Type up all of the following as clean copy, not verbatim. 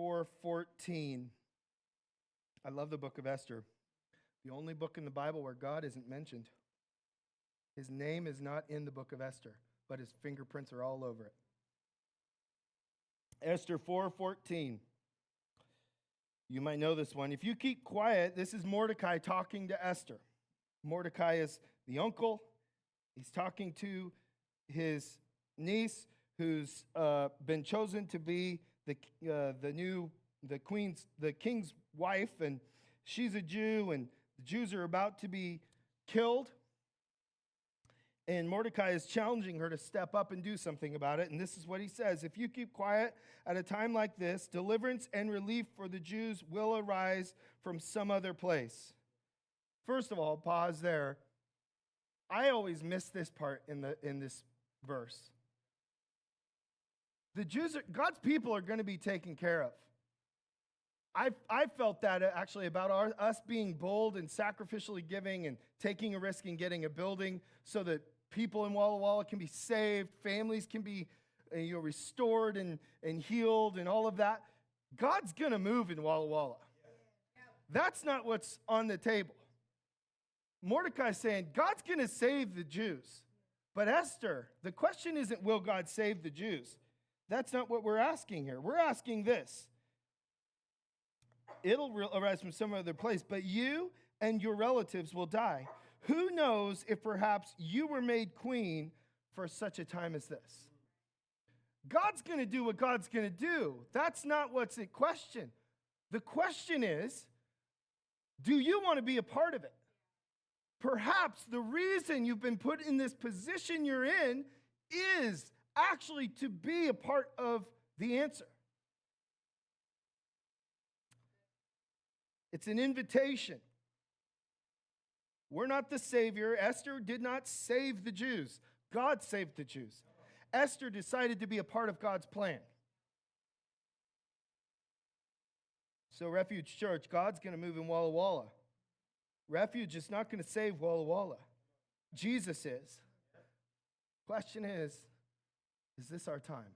4:14. I love the book of Esther. The only book in the Bible where God isn't mentioned. His name is not in the book of Esther, but his fingerprints are all over it. Esther 4:14. You might know this one. If you keep quiet, this is Mordecai talking to Esther. Mordecai is the uncle. He's talking to his niece, who's been chosen to be the king's wife, and she's a Jew, and the Jews are about to be killed. And Mordecai is challenging her to step up and do something about it. And this is what he says: if you keep quiet at a time like this, deliverance and relief for the Jews will arise from some other place. First of all, pause there. I always miss this part in this verse. The Jews, God's people are going to be taken care of. I felt that actually about us being bold and sacrificially giving and taking a risk in getting a building so that people in Walla Walla can be saved, families can be restored and healed and all of that. God's going to move in Walla Walla. That's not what's on the table. Mordecai's saying, God's going to save the Jews. But Esther, the question isn't, will God save the Jews? That's not what we're asking here. We're asking this. It'll arise from some other place, but you and your relatives will die. Who knows if perhaps you were made queen for such a time as this? God's going to do what God's going to do. That's not what's in question. The question is, do you want to be a part of it? Perhaps the reason you've been put in this position you're in is actually to be a part of the answer. It's an invitation. We're not the Savior. Esther did not save the Jews. God saved the Jews. Esther decided to be a part of God's plan. So Refuge Church, God's going to move in Walla Walla. Refuge is not going to save Walla Walla. Jesus is. Question is this our time?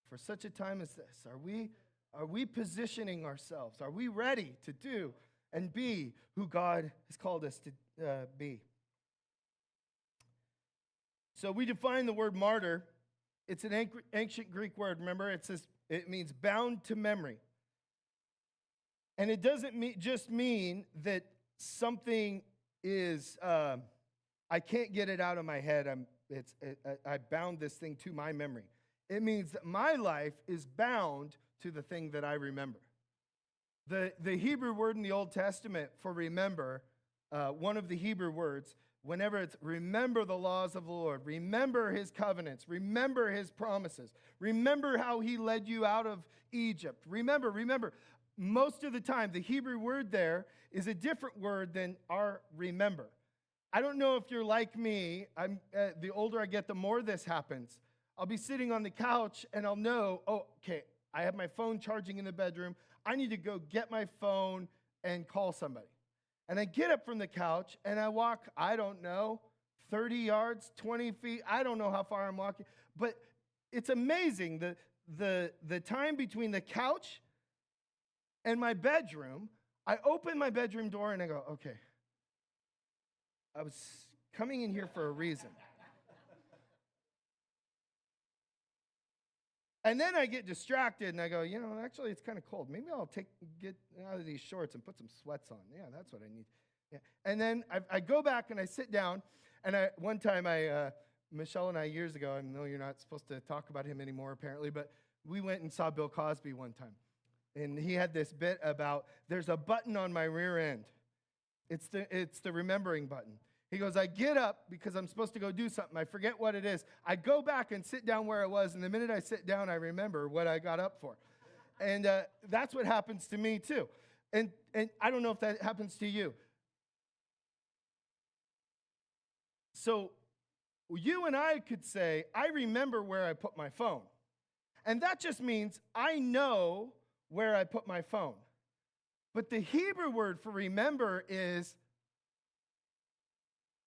For such a time as this, are we positioning ourselves? Are we ready to do and be who God has called us to be? So we define the word martyr. It's an ancient Greek word. Remember, it means bound to memory. And it doesn't just mean that something is, I can't get it out of my head. I bound this thing to my memory. It means that my life is bound to the thing that I remember. The Hebrew word in the Old Testament for remember, one of the Hebrew words, whenever it's remember the laws of the Lord, remember his covenants, remember his promises, remember how he led you out of Egypt. Remember. Most of the time, the Hebrew word there is a different word than our remember. I don't know if you're like me. The older I get, the more this happens. I'll be sitting on the couch and I'll know, okay, I have my phone charging in the bedroom. I need to go get my phone and call somebody. And I get up from the couch and I walk, 30 yards, 20 feet. I don't know how far I'm walking. But it's amazing, the time between the couch and my bedroom. I open my bedroom door and I go, okay, I was coming in here for a reason. And then I get distracted and I go, actually it's kind of cold. Maybe I'll get out of these shorts and put some sweats on. Yeah, that's what I need. Yeah. And then I go back and I sit down. And one time Michelle and I years ago, I know you're not supposed to talk about him anymore apparently, but we went and saw Bill Cosby one time. And he had this bit about, there's a button on my rear end. It's the remembering button. He goes, I get up because I'm supposed to go do something. I forget what it is. I go back and sit down where I was, and the minute I sit down, I remember what I got up for. And that's what happens to me too. And I don't know if that happens to you. So you and I could say, I remember where I put my phone. And that just means I know where I put my phone. But the Hebrew word for remember is,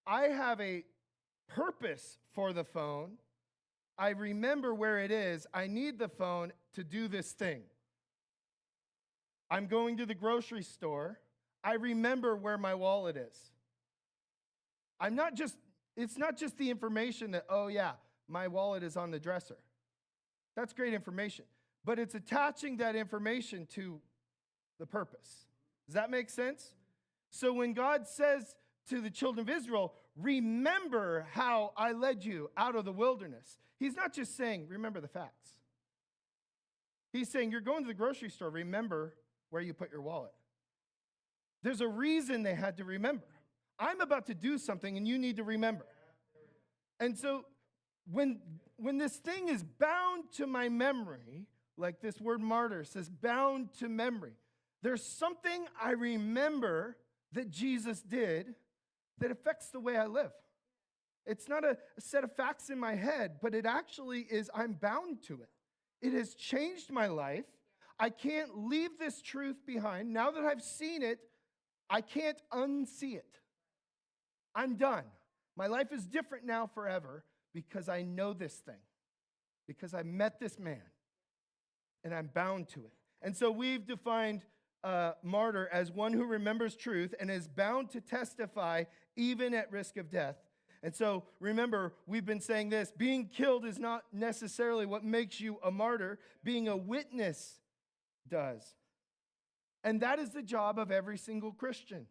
I have a purpose for the phone. I remember where it is. I need the phone to do this thing. I'm going to the grocery store. I remember where my wallet is. It's not just the information that, oh yeah, my wallet is on the dresser. That's great information. But it's attaching that information to the purpose. Does that make sense? So when God says to the children of Israel, remember how I led you out of the wilderness, he's not just saying, remember the facts. He's saying, you're going to the grocery store, remember where you put your wallet. There's a reason they had to remember. I'm about to do something and you need to remember. And so when this thing is bound to my memory, like this word martyr says, bound to memory, there's something I remember that Jesus did that affects the way I live. It's not a set of facts in my head, but it actually is, I'm bound to it. It has changed my life. I can't leave this truth behind. Now that I've seen it, I can't unsee it. I'm done. My life is different now forever because I know this thing, because I met this man, and I'm bound to it. And so we've defined martyr as one who remembers truth and is bound to testify even at risk of death. And so remember, we've been saying this, being killed is not necessarily what makes you a martyr. Being a witness does. And that is the job of every single Christian.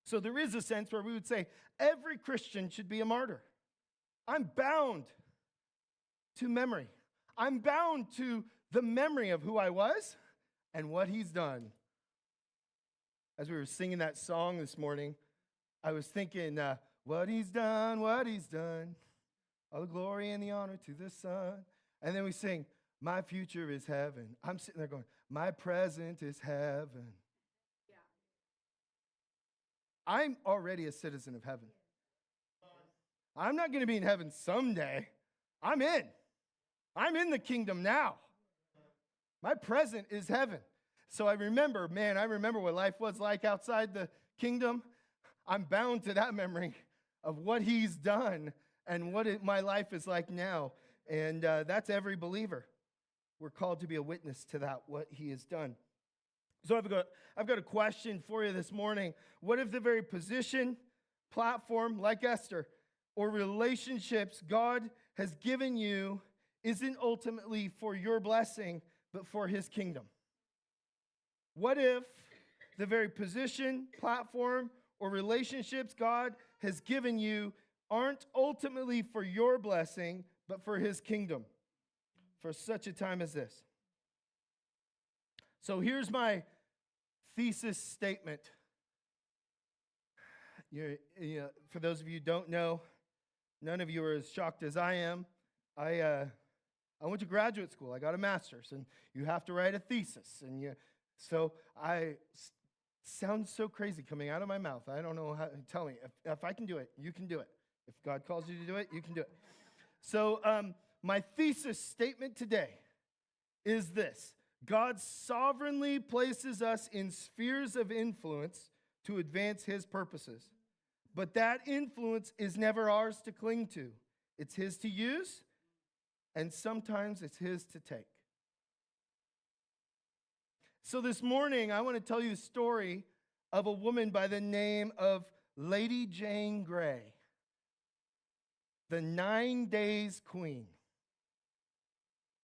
So there is a sense where we would say every Christian should be a martyr. I'm bound to memory. I'm bound to the memory of who I was and what he's done. As we were singing that song this morning, I was thinking, what he's done, all the glory and the honor to the Son. And then we sing, my future is heaven. I'm sitting there going, my present is heaven. Yeah. I'm already a citizen of heaven. I'm not going to be in heaven someday. I'm in. I'm in the kingdom now. My present is heaven. So I remember what life was like outside the kingdom. I'm bound to that memory of what he's done and what my life is like now. And that's every believer. We're called to be a witness to that, what he has done. So I've got a question for you this morning. What if the very position, platform, like Esther, or relationships God has given you isn't ultimately for your blessing, but for his kingdom? What if the very position, platform, or relationships God has given you aren't ultimately for your blessing, but for his kingdom, for such a time as this? So here's my thesis statement. For those of you who don't know, none of you are as shocked as I am. I went to graduate school. I got a master's, and you have to write a thesis. So I sounds so crazy coming out of my mouth. I don't know how. Tell me if I can do it. You can do it. If God calls you to do it, you can do it. So my thesis statement today is this: God sovereignly places us in spheres of influence to advance his purposes. But that influence is never ours to cling to. It's his to use, and sometimes it's his to take. So this morning, I want to tell you the story of a woman by the name of Lady Jane Grey, the 9 days queen.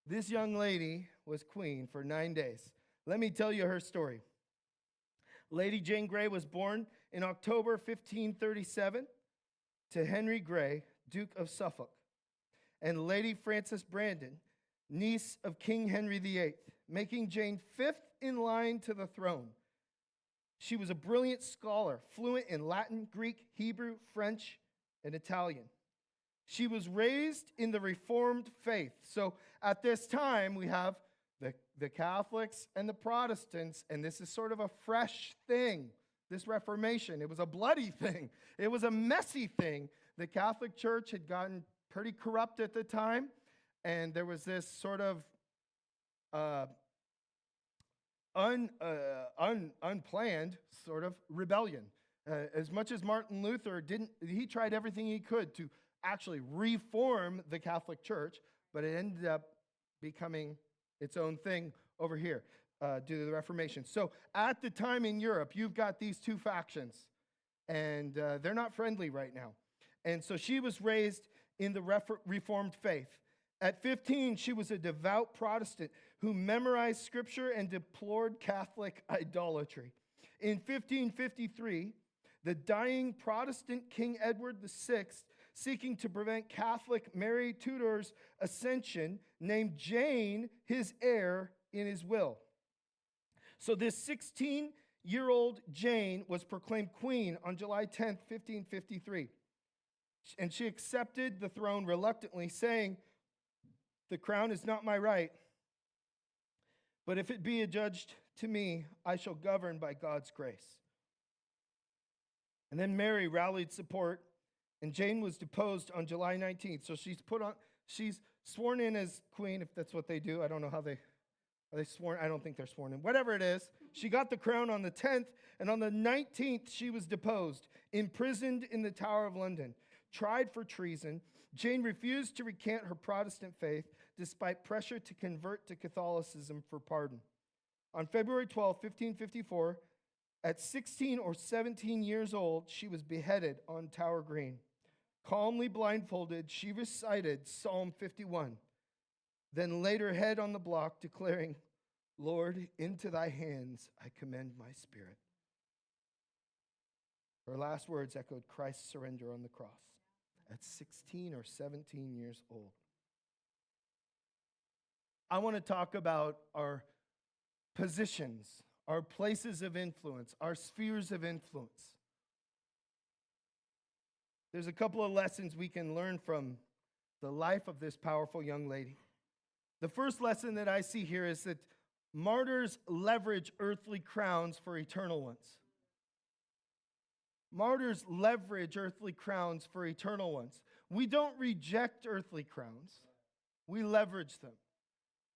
This young lady was queen for 9 days. Let me tell you her story. Lady Jane Grey was born in October 1537 to Henry Grey, Duke of Suffolk, and Lady Frances Brandon, niece of King Henry VIII, making Jane fifth in line to the throne. She was a brilliant scholar, fluent in Latin, Greek, Hebrew, French, and Italian. She was raised in the Reformed faith. So at this time, we have the Catholics and the Protestants, and this is sort of a fresh thing, this Reformation. It was a bloody thing. It was a messy thing. The Catholic Church had gotten pretty corrupt at the time, and there was this sort of unplanned sort of rebellion. As much as Martin Luther he tried everything he could to actually reform the Catholic Church, but it ended up becoming its own thing over here. due to the Reformation. So at the time in Europe, you've got these two factions, and they're not friendly right now. And so she was raised in the Reformed faith. At 15, she was a devout Protestant who memorized scripture and deplored Catholic idolatry. In 1553, the dying Protestant King Edward VI, seeking to prevent Catholic Mary Tudor's ascension, named Jane his heir in his will. So this 16-year-old Jane was proclaimed queen on July 10th, 1553. And she accepted the throne reluctantly, saying, "The crown is not my right, but if it be adjudged to me, I shall govern by God's grace." And then Mary rallied support, and Jane was deposed on July 19th. So she's sworn in as queen, if that's what they do. I don't know how are they sworn? I don't think they're sworn in. Whatever it is, she got the crown on the 10th, and on the 19th, she was deposed, imprisoned in the Tower of London, tried for treason. Jane refused to recant her Protestant faith, despite pressure to convert to Catholicism for pardon. On February 12, 1554, at 16 or 17 years old, she was beheaded on Tower Green. Calmly blindfolded, she recited Psalm 51, then laid her head on the block, declaring, "Lord, into thy hands I commend my spirit." Her last words echoed Christ's surrender on the cross at 16 or 17 years old. I want to talk about our positions, our places of influence, our spheres of influence. There's a couple of lessons we can learn from the life of this powerful young lady. The first lesson that I see here is that martyrs leverage earthly crowns for eternal ones. Martyrs leverage earthly crowns for eternal ones. We don't reject earthly crowns. We leverage them.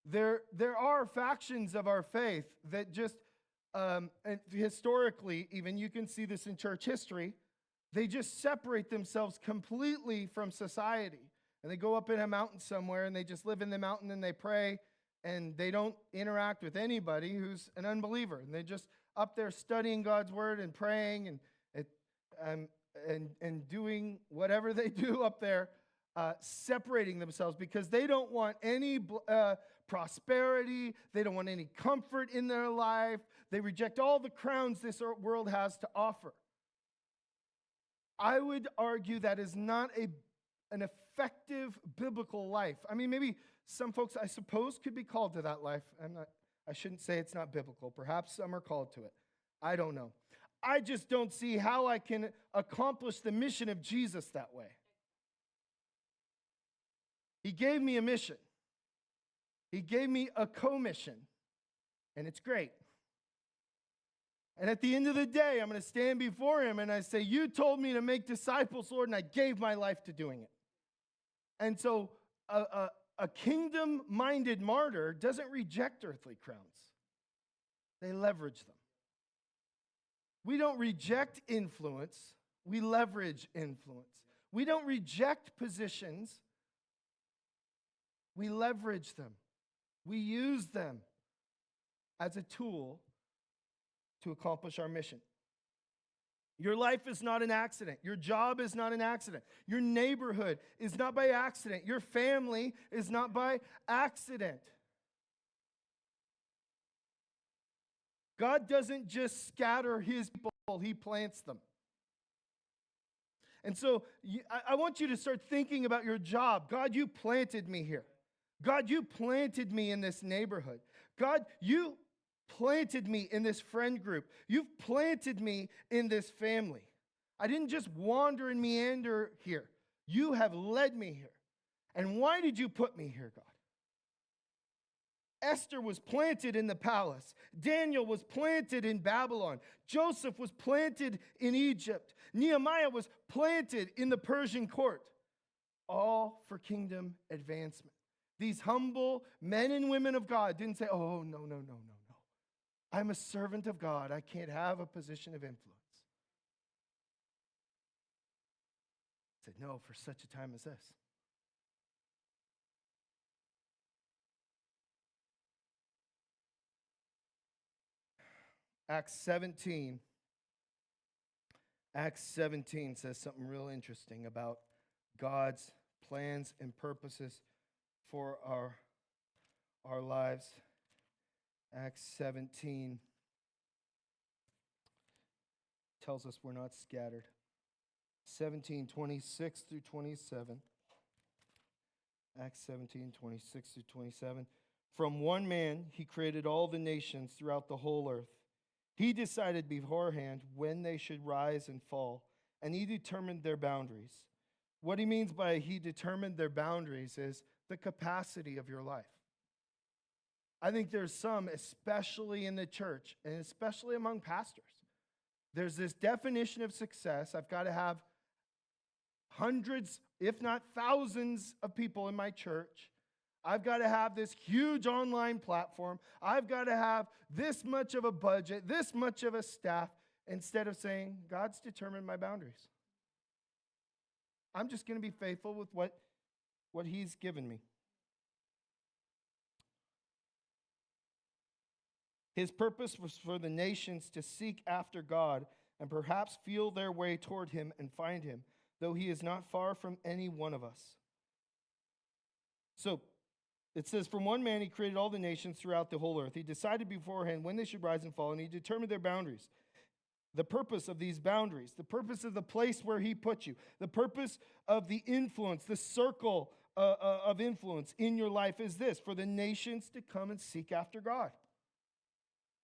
There are factions of our faith that just, and historically, even you can see this in church history, they just separate themselves completely from society. And they go up in a mountain somewhere and they just live in the mountain and they pray and they don't interact with anybody who's an unbeliever. And they're just up there studying God's word and praying and doing whatever they do up there, separating themselves because they don't want any prosperity. They don't want any comfort in their life. They reject all the crowns this world has to offer. I would argue that is not an effective biblical life. I mean, maybe some folks, I suppose, could be called to that life. I shouldn't say it's not biblical. Perhaps some are called to it. I don't know. I just don't see how I can accomplish the mission of Jesus that way. He gave me a mission. He gave me a commission, and it's great. And at the end of the day, I'm going to stand before him and I say, "You told me to make disciples, Lord, and I gave my life to doing it." And so a kingdom-minded martyr doesn't reject earthly crowns. They leverage them. We don't reject influence. We leverage influence. We don't reject positions. We leverage them. We use them as a tool to accomplish our mission. Your life is not an accident. Your job is not an accident. Your neighborhood is not by accident. Your family is not by accident. God doesn't just scatter his people, he plants them. And so I want you to start thinking about your job. God, you planted me here. God, you planted me in this neighborhood. God, you planted me in this friend group. You've planted me in this family. I didn't just wander and meander here. You have led me here. And why did you put me here, God? Esther was planted in the palace. Daniel was planted in Babylon. Joseph was planted in Egypt. Nehemiah was planted in the Persian court. All for kingdom advancement. These humble men and women of God didn't say, "Oh, no. I'm a servant of God. I can't have a position of influence." I said, "No, for such a time as this." Acts 17. Acts 17 says something real interesting about God's plans and purposes for our lives. Acts 17 tells us we're not scattered. 17:26 through 27. Acts 17:26 through 27. From one man he created all the nations throughout the whole earth. He decided beforehand when they should rise and fall, and he determined their boundaries. What he means by he determined their boundaries is the capacity of your life. I think there's some, especially in the church, and especially among pastors, there's this definition of success. I've got to have hundreds, if not thousands, of people in my church. I've got to have this huge online platform. I've got to have this much of a budget, this much of a staff, instead of saying, God's determined my boundaries. I'm just going to be faithful with what he's given me. His purpose was for the nations to seek after God and perhaps feel their way toward him and find him, though he is not far from any one of us. So, it says, from one man he created all the nations throughout the whole earth. He decided beforehand when they should rise and fall, and he determined their boundaries. The purpose of these boundaries, the purpose of the place where he put you, the purpose of the influence, the circle of influence in your life is this, for the nations to come and seek after God.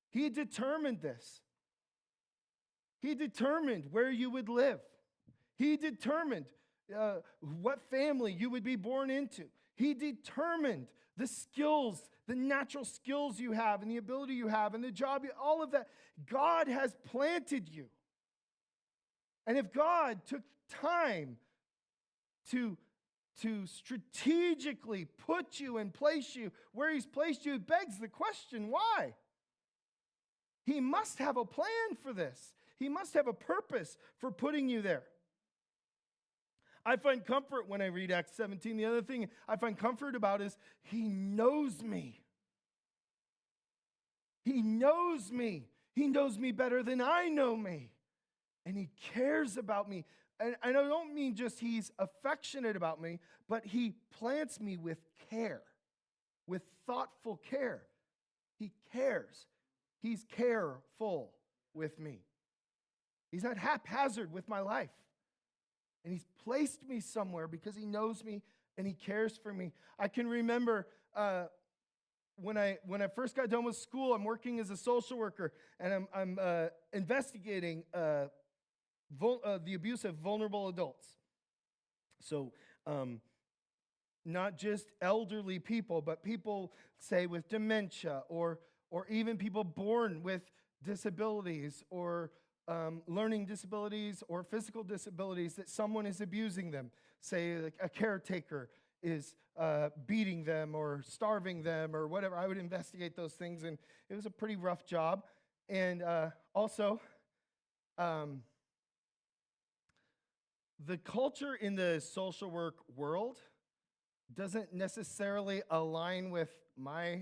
He determined this. He determined where you would live. He determined what family you would be born into. He determined the skills, the natural skills you have and the ability you have and the job, all of that. God has planted you. And if God took time to strategically put you and place you where he's placed you, it begs the question, why? He must have a plan for this. He must have a purpose for putting you there. I find comfort when I read Acts 17. The other thing I find comfort about is he knows me. He knows me. He knows me better than I know me. And he cares about me. And I don't mean just he's affectionate about me, but he plants me with care, with thoughtful care. He cares. He's careful with me. He's not haphazard with my life. And he's placed me somewhere because he knows me and he cares for me. I can remember when I first got done with school, I'm working as a social worker, and I'm investigating the abuse of vulnerable adults. So not just elderly people, but people, say, with dementia, or even people born with disabilities, or learning disabilities or physical disabilities, that someone is abusing them. Say like a caretaker is beating them or starving them or whatever. I would investigate those things, and it was a pretty rough job. And also, the culture in the social work world doesn't necessarily align with my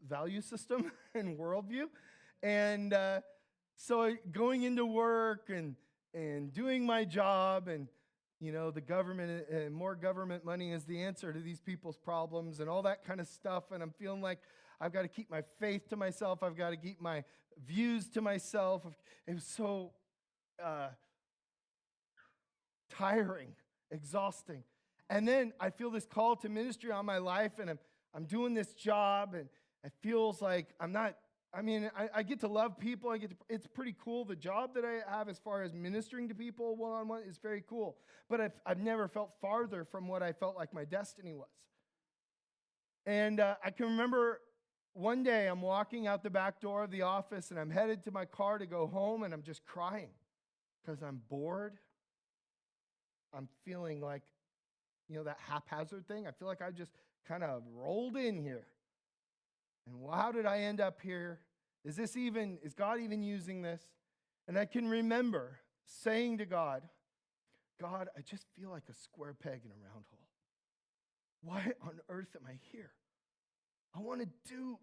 value system and worldview. And so going into work and doing my job, and the government and more government money is the answer to these people's problems and all that kind of stuff. And I'm feeling like I've got to keep my faith to myself. I've got to keep my views to myself. It was so tiring, exhausting. And then I feel this call to ministry on my life, and I'm doing this job, and it feels like I get to love people. It's pretty cool. The job that I have as far as ministering to people one-on-one is very cool. But I've never felt farther from what I felt like my destiny was. And I can remember one day I'm walking out the back door of the office, and I'm headed to my car to go home, and I'm just crying because I'm bored. I'm feeling like, that haphazard thing. I feel like I just kind of rolled in here. And how did I end up here? Is God even using this? And I can remember saying to God, I just feel like a square peg in a round hole. Why on earth am I here? I want to do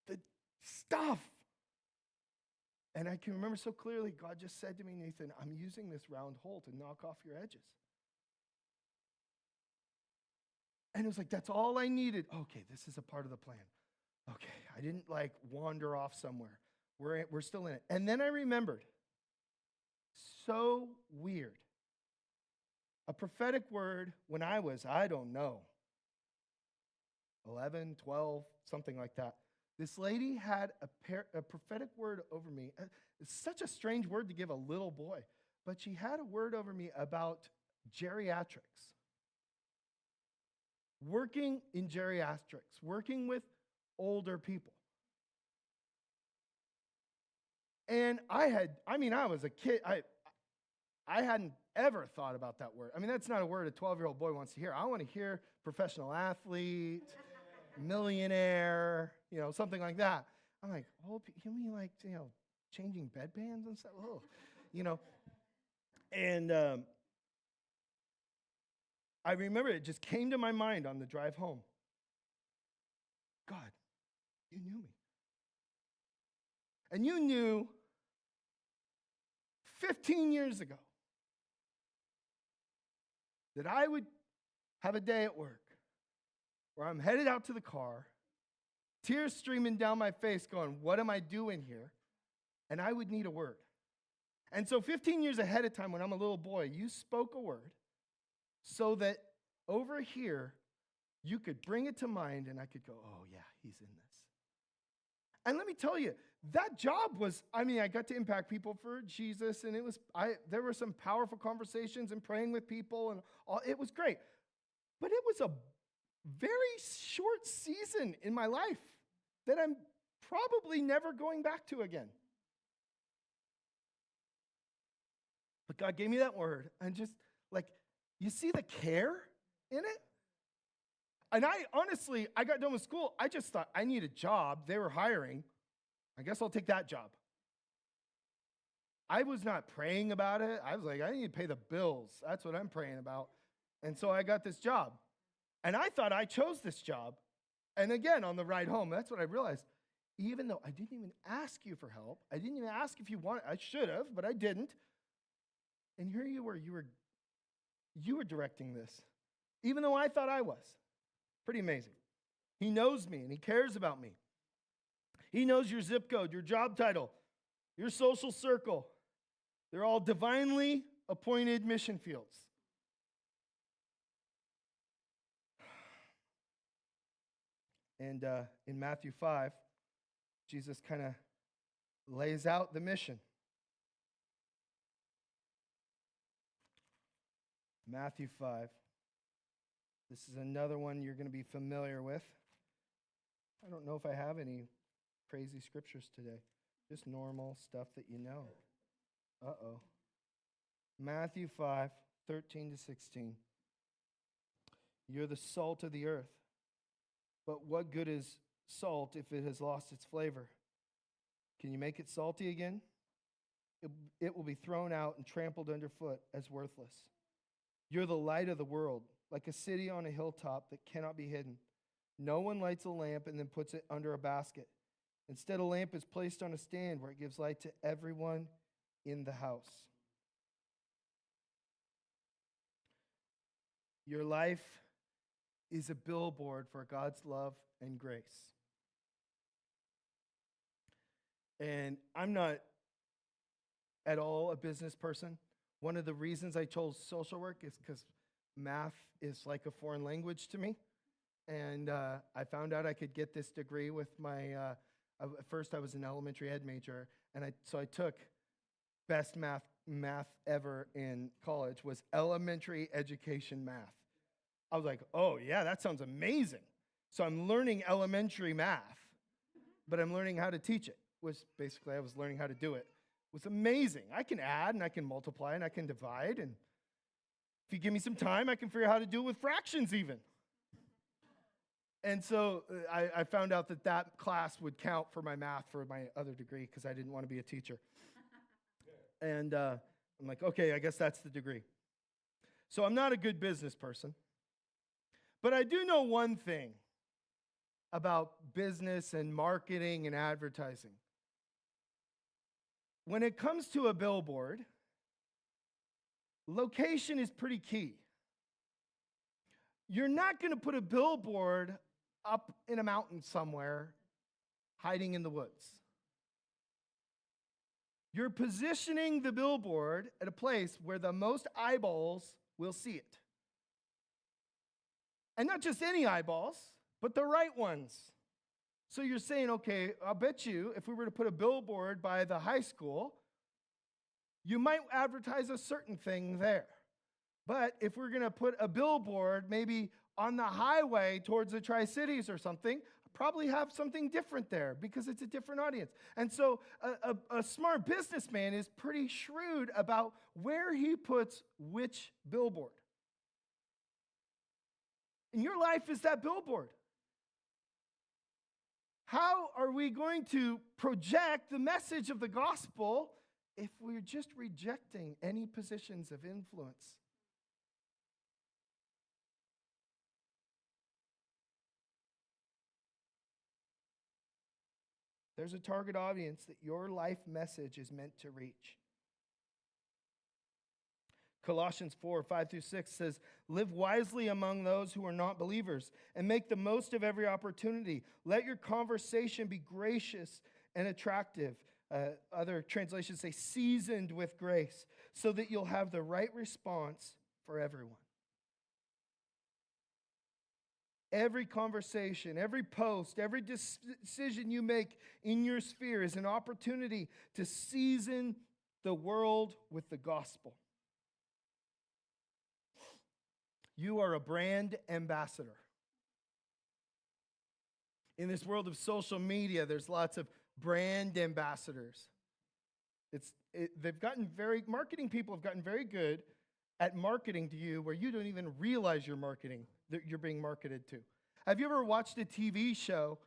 the stuff. And I can remember so clearly, God just said to me, Nathan, I'm using this round hole to knock off your edges. And it was like, that's all I needed. Okay, this is a part of the plan. Okay, I didn't like wander off somewhere. We're still in it. And then I remembered, so weird, a prophetic word when I was, I don't know, 11, 12, something like that. This lady had a prophetic word over me. It's such a strange word to give a little boy, but she had a word over me about geriatrics. Working in geriatrics, working with older people. And I was a kid. I hadn't ever thought about that word. I mean, that's not a word a 12-year-old boy wants to hear. I want to hear professional athlete, millionaire, something like that. I'm like, oh, you mean like, changing bedpans and stuff? Oh, And I remember it just came to my mind on the drive home. God, you knew me. And you knew 15 years ago that I would have a day at work where I'm headed out to the car, tears streaming down my face going, what am I doing here? And I would need a word. And so 15 years ahead of time when I'm a little boy, you spoke a word so that over here, you could bring it to mind and I could go, oh yeah, he's in this. And let me tell you, that job was, I got to impact people for Jesus, and there were some powerful conversations and praying with people, and all. It was great. But it was a very short season in my life that I'm probably never going back to again. But God gave me that word, and just like, you see the care in it? And I got done with school. I just thought I need a job. They were hiring. I guess I'll take that job. I was not praying about it. I was like, I need to pay the bills. That's what I'm praying about. And so I got this job. And I thought I chose this job. And again, on the ride home, that's what I realized. Even though I didn't even ask you for help, I didn't even ask if you wanted, I should have, but I didn't. And here you were directing this, even though I thought I was. Pretty amazing. He knows me and he cares about me. He knows your zip code, your job title, your social circle. They're all divinely appointed mission fields. And in Matthew 5, Jesus kind of lays out the mission. Matthew 5. This is another one you're going to be familiar with. I don't know if I have any crazy scriptures today. Just normal stuff that you know. Uh-oh. Matthew 5, 13 to 16. You're the salt of the earth. But what good is salt if it has lost its flavor? Can you make it salty again? It will be thrown out and trampled underfoot as worthless. You're the light of the world, like a city on a hilltop that cannot be hidden. No one lights a lamp and then puts it under a basket. Instead, a lamp is placed on a stand where it gives light to everyone in the house. Your life is a billboard for God's love and grace. And I'm not at all a business person. One of the reasons I chose social work is because math is like a foreign language to me. And I found out I could get this degree with my, at first I was an elementary ed major, and so I took best math ever in college was elementary education math. I was like, oh yeah, that sounds amazing. So I'm learning elementary math, but I'm learning how to teach it, which basically I was learning how to do it. It was amazing. I can add, and I can multiply, and I can divide, and if you give me some time, I can figure out how to do it with fractions even. And so I found out that class would count for my math for my other degree because I didn't want to be a teacher. And I'm like, okay, I guess that's the degree. So I'm not a good business person. But I do know one thing about business and marketing and advertising. when it comes to a billboard, location is pretty key. You're not going to put a billboard up in a mountain somewhere, hiding in the woods. You're positioning the billboard at a place where the most eyeballs will see it. And not just any eyeballs, but the right ones. So you're saying, okay, I'll bet you if we were to put a billboard by the high school, you might advertise a certain thing there. But if we're going to put a billboard maybe on the highway towards the Tri-Cities or something, probably have something different there because it's a different audience. And so a smart businessman is pretty shrewd about where he puts which billboard. And your life is that billboard. How are we going to project the message of the gospel if we're just rejecting any positions of influence? There's a target audience that your life message is meant to reach. Colossians 4:5-6 says, live wisely among those who are not believers and make the most of every opportunity. Let your conversation be gracious and attractive. Other translations say seasoned with grace so that you'll have the right response for everyone. Every conversation, every post, every decision you make in your sphere is an opportunity to season the world with the gospel. You are a brand ambassador. In this world of social media, there's lots of brand ambassadors. Marketing people have gotten very good at marketing to you where you don't even realize you're being marketed to. Have you ever watched a TV show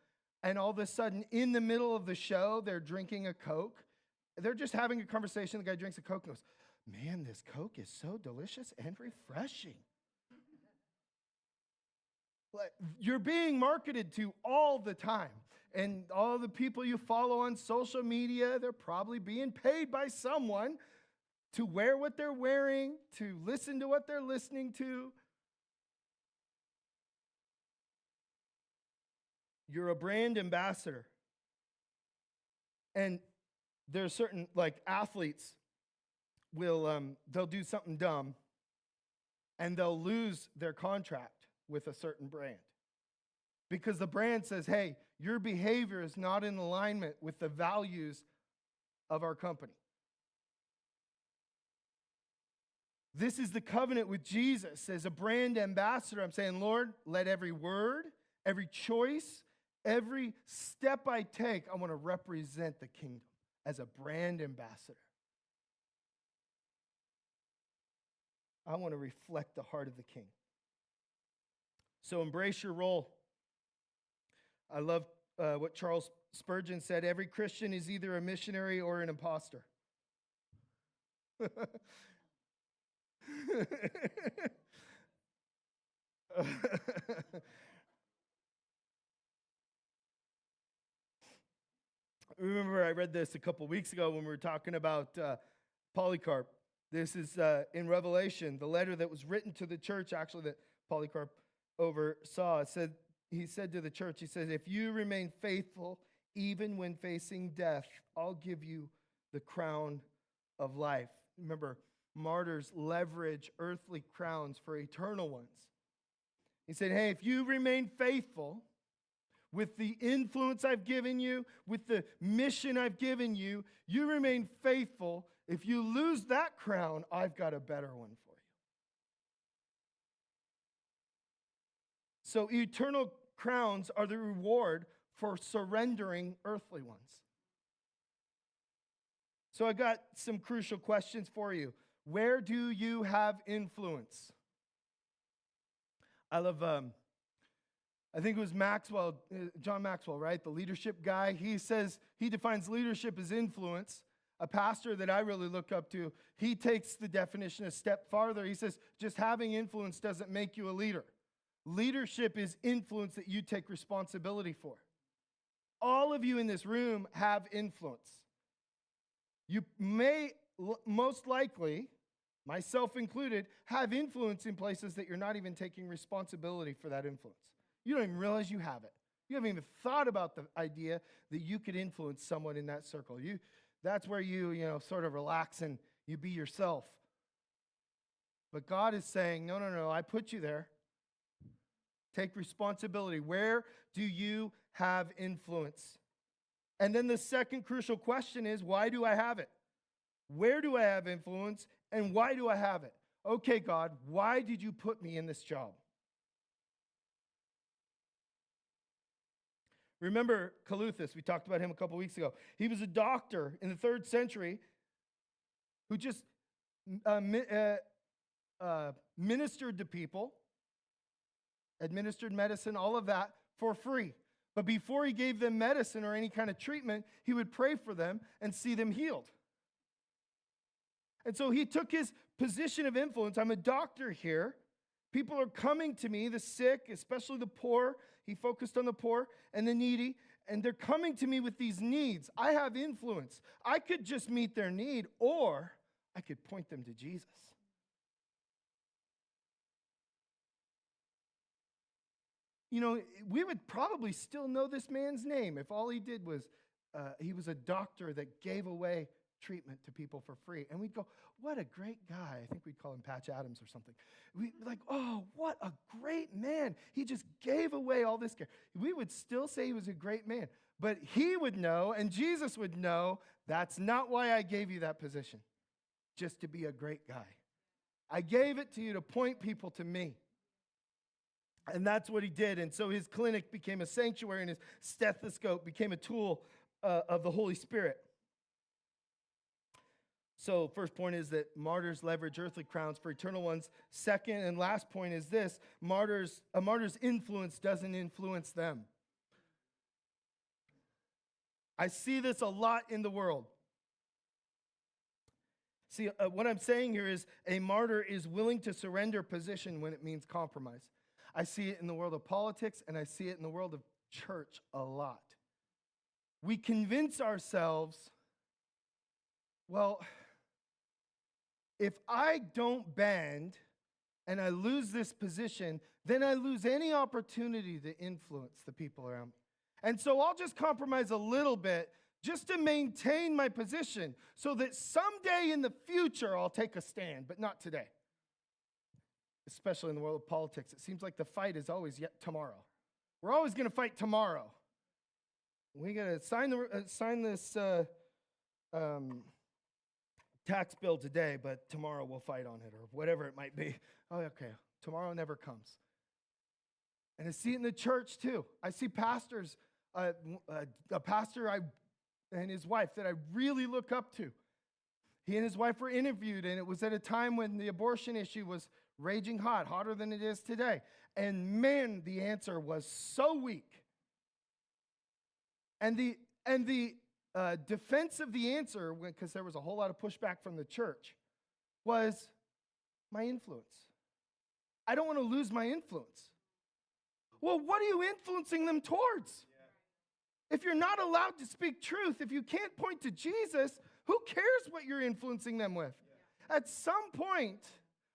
and all of a sudden in the middle of the show, they're drinking a Coke? They're just having a conversation. The guy drinks a Coke and goes, man, this Coke is so delicious and refreshing. You're being marketed to all the time. And all the people you follow on social media, they're probably being paid by someone to wear what they're wearing, to listen to what they're listening to. You're a brand ambassador. And there's certain, like athletes, they'll do something dumb, and they'll lose their contract with a certain brand. Because the brand says, hey, your behavior is not in alignment with the values of our company. This is the covenant with Jesus. As a brand ambassador, I'm saying, Lord, let every word, every choice, every step I take, I want to represent the kingdom as a brand ambassador. I want to reflect the heart of the King. So embrace your role. I love what Charles Spurgeon said. Every Christian is either a missionary or an imposter. Remember, I read this a couple weeks ago when we were talking about Polycarp. This is in Revelation, the letter that was written to the church, actually, that Polycarp oversaw. He said to the church, he says, if you remain faithful, even when facing death, I'll give you the crown of life. Remember, martyrs leverage earthly crowns for eternal ones. He said, hey, if you remain faithful with the influence I've given you, with the mission I've given you, you remain faithful. If you lose that crown, I've got a better one for you. So eternal crowns are the reward for surrendering earthly ones. So I got some crucial questions for you. Where do you have influence? I love, I think it was John Maxwell, right? The leadership guy. He says, he defines leadership as influence. A pastor that I really look up to, he takes the definition a step farther. He says, just having influence doesn't make you a leader. Leadership is influence that you take responsibility for. All of you in this room have influence. You may most likely, myself included, have influence in places that you're not even taking responsibility for that influence. You don't even realize you have it. You haven't even thought about the idea that you could influence someone in that circle. That's where you sort of relax and you be yourself. But God is saying, no, I put you there. Take responsibility. Where do you have influence? And then the second crucial question is, why do I have it? Where do I have influence, and why do I have it? Okay, God, why did you put me in this job? Remember Caluthus, we talked about him a couple weeks ago. He was a doctor in the 3rd century who just ministered to people, administered medicine, all of that for free. But before he gave them medicine or any kind of treatment, he would pray for them and see them healed. And so he took his position of influence. I'm a doctor here. People are coming to me, the sick, especially the poor. He focused on the poor and the needy. And they're coming to me with these needs. I have influence. I could just meet their need, or I could point them to Jesus. We would probably still know this man's name if all he did was, he was a doctor that gave away treatment to people for free. And we'd go, what a great guy. I think we'd call him Patch Adams or something. We'd be like, oh, what a great man. He just gave away all this care. We would still say he was a great man. But he would know, and Jesus would know, that's not why I gave you that position, just to be a great guy. I gave it to you to point people to me. And that's what he did. And so his clinic became a sanctuary, and his stethoscope became a tool of the Holy Spirit. So first point is that martyrs leverage earthly crowns for eternal ones. Second and last point is this: a martyr's influence doesn't influence them. I see this a lot in the world. See, what I'm saying here is a martyr is willing to surrender position when it means compromise. I see it in the world of politics, and I see it in the world of church a lot. We convince ourselves, well, if I don't bend and I lose this position, then I lose any opportunity to influence the people around me. And so I'll just compromise a little bit just to maintain my position so that someday in the future I'll take a stand, but not today. Especially in the world of politics, it seems like the fight is always yet tomorrow. We're always going to fight tomorrow. We got to sign this tax bill today, but tomorrow we'll fight on it, or whatever it might be. Oh, okay, tomorrow never comes. And I see it in the church too. I see pastors, a pastor and his wife that I really look up to. He and his wife were interviewed, and it was at a time when the abortion issue was raging hot, hotter than it is today. And man, the answer was so weak. And the defense of the answer, because there was a whole lot of pushback from the church, was my influence. I don't want to lose my influence. Well, what are you influencing them towards? Yeah. If you're not allowed to speak truth, if you can't point to Jesus, who cares what you're influencing them with? Yeah. At some point,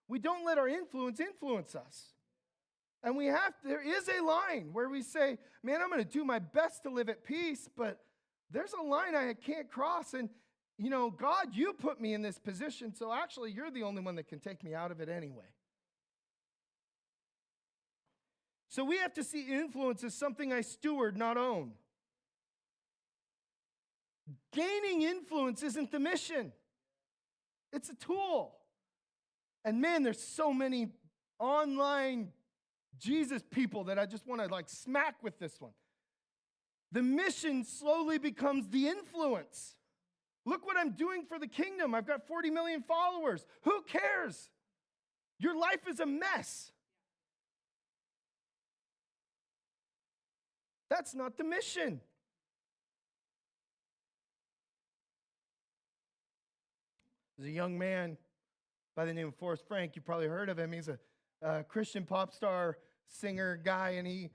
we don't let our influence us. And there is a line where we say, man, I'm going to do my best to live at peace, but there's a line I can't cross. And, God, you put me in this position, so actually you're the only one that can take me out of it anyway. So we have to see influence as something I steward, not own. Gaining influence isn't the mission. It's a tool. And man, there's so many online Jesus people that I just want to smack with this one. The mission slowly becomes the influence. Look what I'm doing for the kingdom. I've got 40 million followers. Who cares? Your life is a mess. That's not the mission. There's a young man by the name of Forrest Frank. You probably heard of him. He's a Christian pop star, singer, guy, and it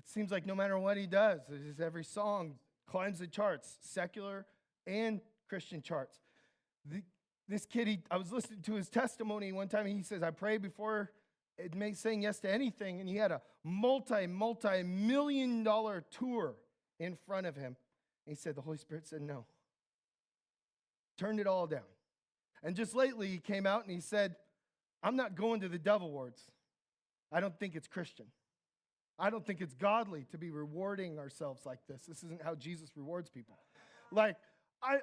seems like no matter what he does, every song climbs the charts, secular and Christian charts. This kid, I was listening to his testimony one time, and he says, I prayed before saying yes to anything, and he had a multi-million-dollar tour in front of him. And he said, the Holy Spirit said no. Turned it all down. And just lately, he came out and he said, I'm not going to the Dove Awards. I don't think it's Christian. I don't think it's godly to be rewarding ourselves like this. This isn't how Jesus rewards people. Like,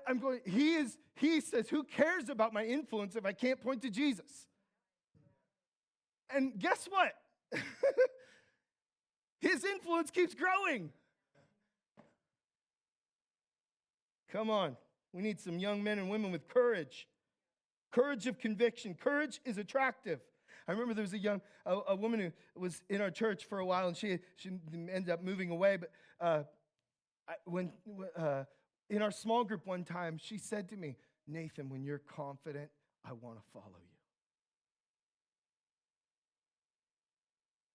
I'm going, he says, who cares about my influence if I can't point to Jesus? And guess what? His influence keeps growing. Come on. We need some young men and women with courage. Courage of conviction. Courage is attractive. I remember there was a woman who was in our church for a while, and she ended up moving away. But in our small group one time, she said to me, Nathan, when you're confident, I want to follow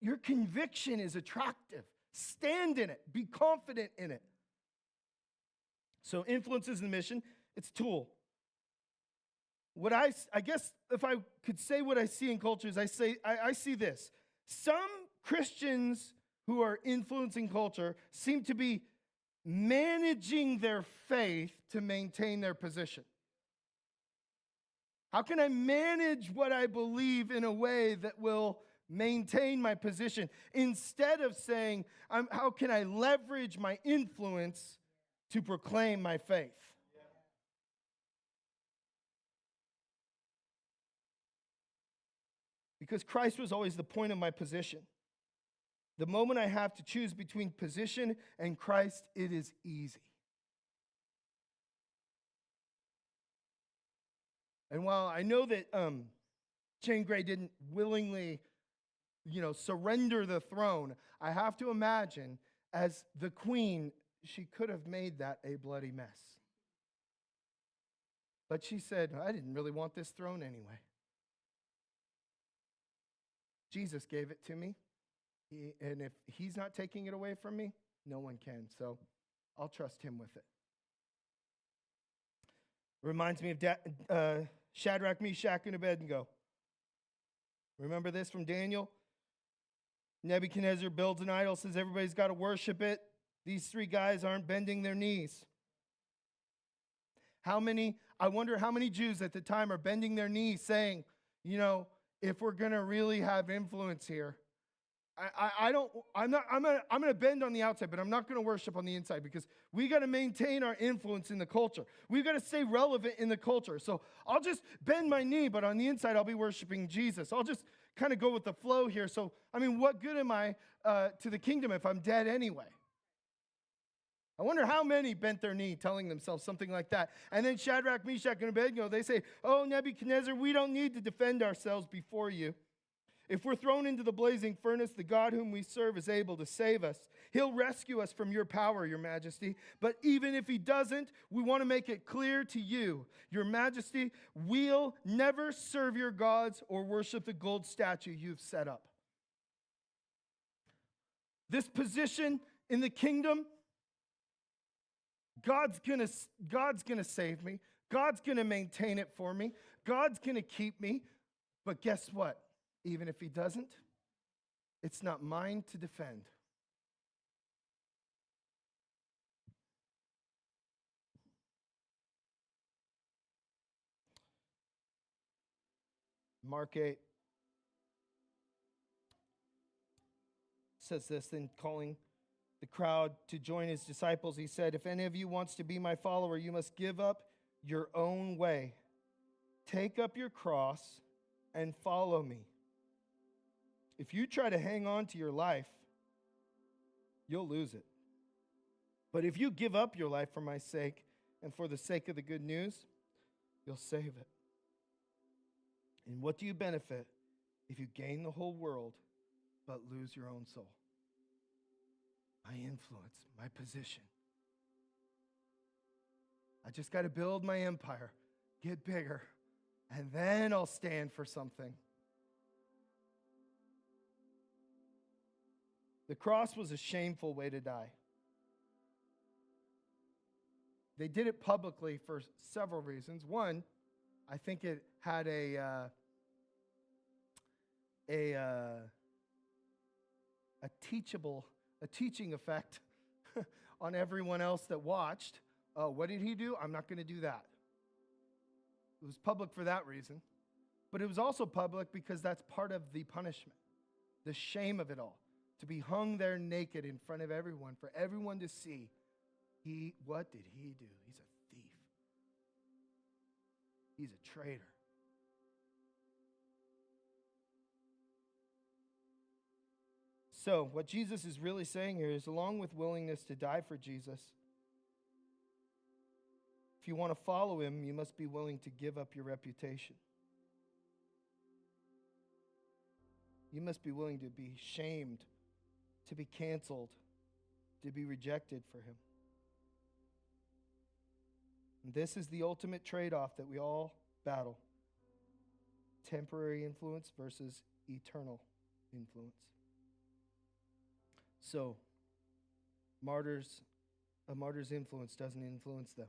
you. Your conviction is attractive. Stand in it. Be confident in it. So influence is the mission. It's a tool. What I guess if I could say what I see in cultures, I see this. Some Christians who are influencing culture seem to be managing their faith to maintain their position. How can I manage what I believe in a way that will maintain my position, instead of saying, how can I leverage my influence to proclaim my faith? Because Christ was always the point of my position. The moment I have to choose between position and Christ, it is easy. And while I know that Jane Grey didn't willingly surrender the throne, I have to imagine as the queen, she could have made that a bloody mess. But she said, I didn't really want this throne anyway. Jesus gave it to me, and if he's not taking it away from me, no one can. So I'll trust him with it. Reminds me of Shadrach, Meshach, and Abednego. Remember this from Daniel? Nebuchadnezzar builds an idol, says everybody's got to worship it. These three guys aren't bending their knees. I wonder how many Jews at the time are bending their knees saying, if we're going to really have influence here, I'm going to bend on the outside, but I'm not going to worship on the inside, because we got to maintain our influence in the culture. We've got to stay relevant in the culture. So I'll just bend my knee, but on the inside, I'll be worshiping Jesus. I'll just kind of go with the flow here. So, what good am I to the kingdom if I'm dead anyway? I wonder how many bent their knee telling themselves something like that. And then Shadrach, Meshach, and Abednego, they say, oh, Nebuchadnezzar, we don't need to defend ourselves before you. If we're thrown into the blazing furnace, the God whom we serve is able to save us. He'll rescue us from your power, your majesty. But even if he doesn't, we want to make it clear to you, your majesty, we'll never serve your gods or worship the gold statue you've set up. This position in the kingdom, God's gonna save me. God's gonna maintain it for me. God's gonna keep me. But guess what? Even if he doesn't, it's not mine to defend. Mark 8 says this, then calling the crowd to join his disciples, he said, if any of you wants to be my follower, you must give up your own way. Take up your cross and follow me. If you try to hang on to your life, you'll lose it. But if you give up your life for my sake and for the sake of the good news, you'll save it. And what do you benefit if you gain the whole world but lose your own soul? My influence, my position. I just got to build my empire, get bigger, and then I'll stand for something. The cross was a shameful way to die. They did it publicly for several reasons. One, I think it had a teaching effect on everyone else that watched. Oh, what did he do? I'm not going to do that. It was public for that reason. But it was also public because that's part of the punishment, the shame of it all. To be hung there naked in front of everyone, for everyone to see. What did he do? He's a thief. He's a traitor. So, what Jesus is really saying here is, along with willingness to die for Jesus, if you want to follow him, you must be willing to give up your reputation. You must be willing to be shamed, to be canceled, to be rejected for him. And this is the ultimate trade-off that we all battle. Temporary influence versus eternal influence. So, a martyr's influence doesn't influence them.